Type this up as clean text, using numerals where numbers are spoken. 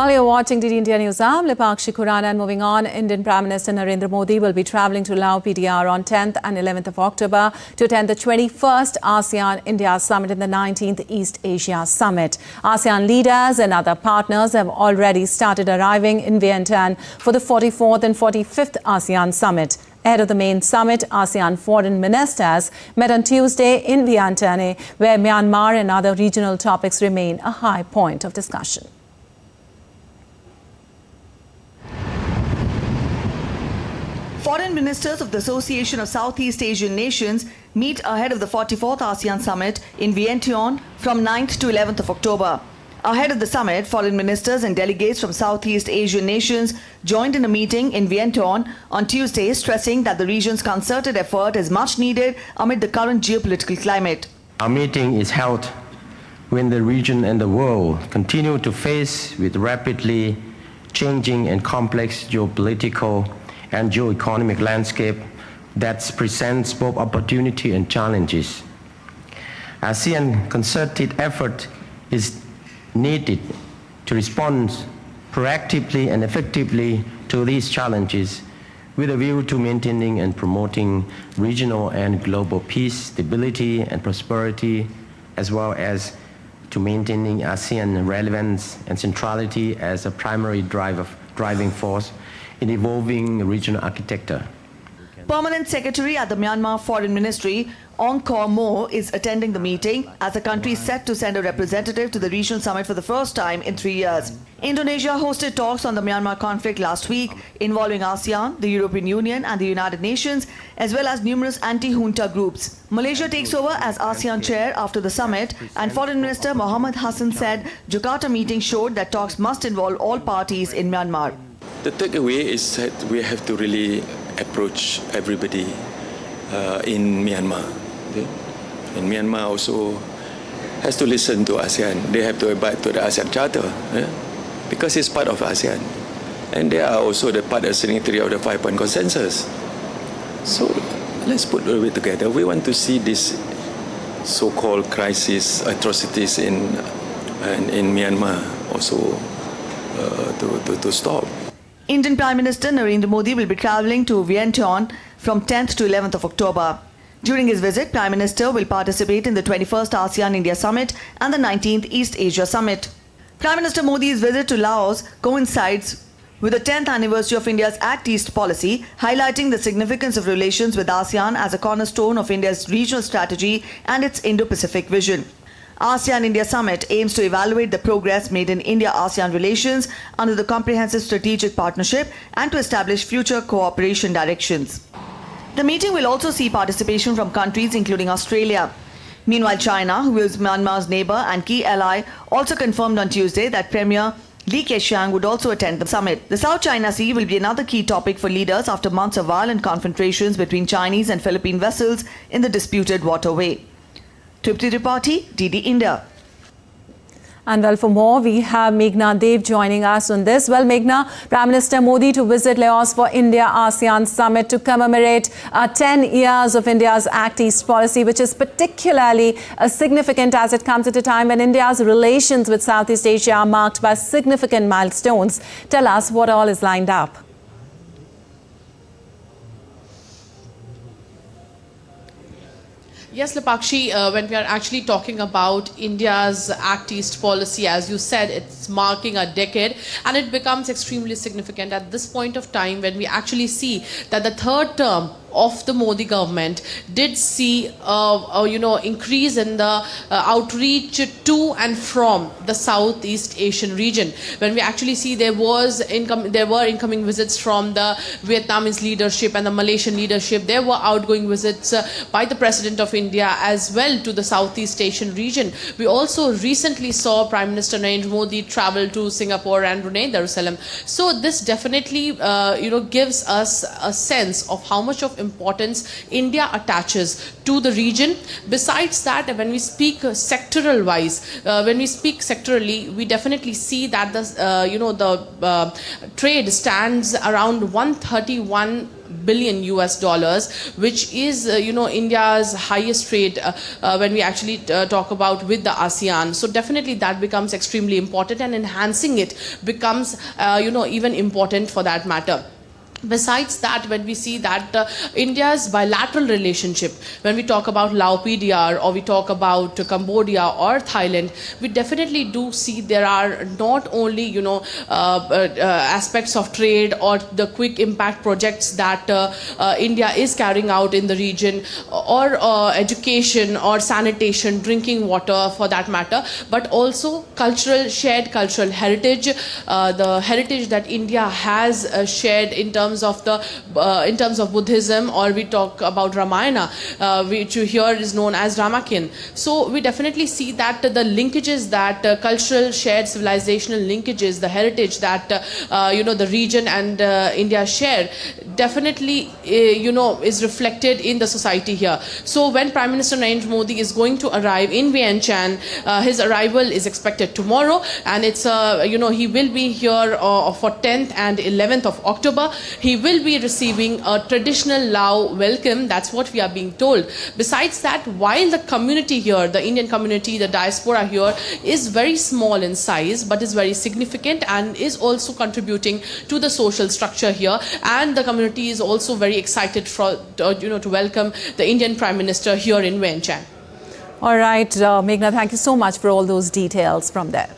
While you're watching DD India News, I'm Lipakshi Khurana, and moving on, Indian Prime Minister Narendra Modi will be travelling to Laos PDR on 10th and 11th of October to attend the 21st ASEAN-India Summit and the 19th East Asia Summit. ASEAN leaders and other partners have already started arriving in Vientiane for the 44th and 45th ASEAN Summit. Ahead of the main summit, ASEAN foreign ministers met on Tuesday in Vientiane, where Myanmar and other regional topics remain a high point of discussion. Foreign ministers of the Association of Southeast Asian Nations meet ahead of the 44th ASEAN Summit in Vientiane from 9th to 11th of October. Ahead of the summit, foreign ministers and delegates from Southeast Asian nations joined in a meeting in Vientiane on Tuesday, stressing that the region's concerted effort is much needed amid the current geopolitical climate. Our meeting is held when the region and the world continue to face with rapidly changing and complex geopolitical and geo-economic landscape that presents both opportunity and challenges. ASEAN concerted effort is needed to respond proactively and effectively to these challenges with a view to maintaining and promoting regional and global peace, stability and prosperity, as well as to maintaining ASEAN relevance and centrality as a primary driving force in evolving regional architecture. Permanent Secretary at the Myanmar Foreign Ministry, Ong Kor Mo, is attending the meeting as the country is set to send a representative to the regional summit for the first time in 3 years. Indonesia hosted talks on the Myanmar conflict last week involving ASEAN, the European Union and the United Nations, as well as numerous anti-junta groups. Malaysia takes over as ASEAN chair after the summit, and Foreign Minister Mohammed Hassan said Jakarta meeting showed that talks must involve all parties in Myanmar. The takeaway is that we have to really approach everybody in Myanmar. Okay? And Myanmar also has to listen to ASEAN. They have to abide to the ASEAN Charter, because it's part of ASEAN. And they are also the part of signatory of the 5-point consensus. So let's put all of it together. We want to see this so-called crisis, atrocities in Myanmar also to stop. Indian Prime Minister Narendra Modi will be travelling to Vientiane from 10th to 11th of October. During his visit, Prime Minister will participate in the 21st ASEAN-India Summit and the 19th East Asia Summit. Prime Minister Modi's visit to Laos coincides with the 10th anniversary of India's Act East policy, highlighting the significance of relations with ASEAN as a cornerstone of India's regional strategy and its Indo-Pacific vision. ASEAN-India Summit aims to evaluate the progress made in India-ASEAN relations under the Comprehensive Strategic Partnership and to establish future cooperation directions. The meeting will also see participation from countries including Australia. Meanwhile, China, who is Myanmar's neighbour and key ally, also confirmed on Tuesday that Premier Li Keqiang would also attend the summit. The South China Sea will be another key topic for leaders after months of violent confrontations between Chinese and Philippine vessels in the disputed waterway. Tripti Tripathi, DD India. And well, for more, we have Meghna Dev joining us on this. Well, Meghna, Prime Minister Modi to visit Laos for India-ASEAN Summit to commemorate 10 years of India's Act East policy, which is particularly significant as it comes at a time when India's relations with Southeast Asia are marked by significant milestones. Tell us what all is lined up. Yes, Lipakshi, when we are actually talking about India's Act East policy, as you said, it's marking a decade, and it becomes extremely significant at this point of time when we actually see that the third term of the Modi government did see increase in the outreach to and from the Southeast Asian region. When we actually see there were incoming visits from the Vietnamese leadership and the Malaysian leadership. There were outgoing visits by the President of India as well to the Southeast Asian region. We also recently saw Prime Minister Narendra Modi travel to Singapore and Brunei Darussalam. So this definitely gives us a sense of how much of importance India attaches to the region. Besides that, when we speak sectoral wise, when we speak sectorally, we definitely see that the trade stands around $131 billion US dollars, which is India's highest trade when we actually talk about with the ASEAN. So definitely that becomes extremely important, and enhancing it becomes even important for that matter. Besides that, when we see that India's bilateral relationship, when we talk about Laos PDR or we talk about Cambodia or Thailand, we definitely do see there are not only aspects of trade or the quick impact projects that India is carrying out in the region, or education or sanitation, drinking water for that matter, but also shared cultural heritage, the heritage that India has shared in terms of Buddhism, or we talk about Ramayana, which here is known as Ramakien. So we definitely see that the linkages, that cultural shared civilizational linkages, the heritage that the region and India share, definitely is reflected in the society here. So when Prime Minister Narendra Modi is going to arrive in Vientiane, his arrival is expected tomorrow, and it's he will be here for 10th and 11th of October. He will be receiving a traditional Lao welcome. That's what we are being told. Besides that, while the community here, the Indian community, the diaspora here, is very small in size, but is very significant and is also contributing to the social structure here. And the community is also very excited to welcome the Indian Prime Minister here in Vientiane. All right, Meghna, thank you so much for all those details from there.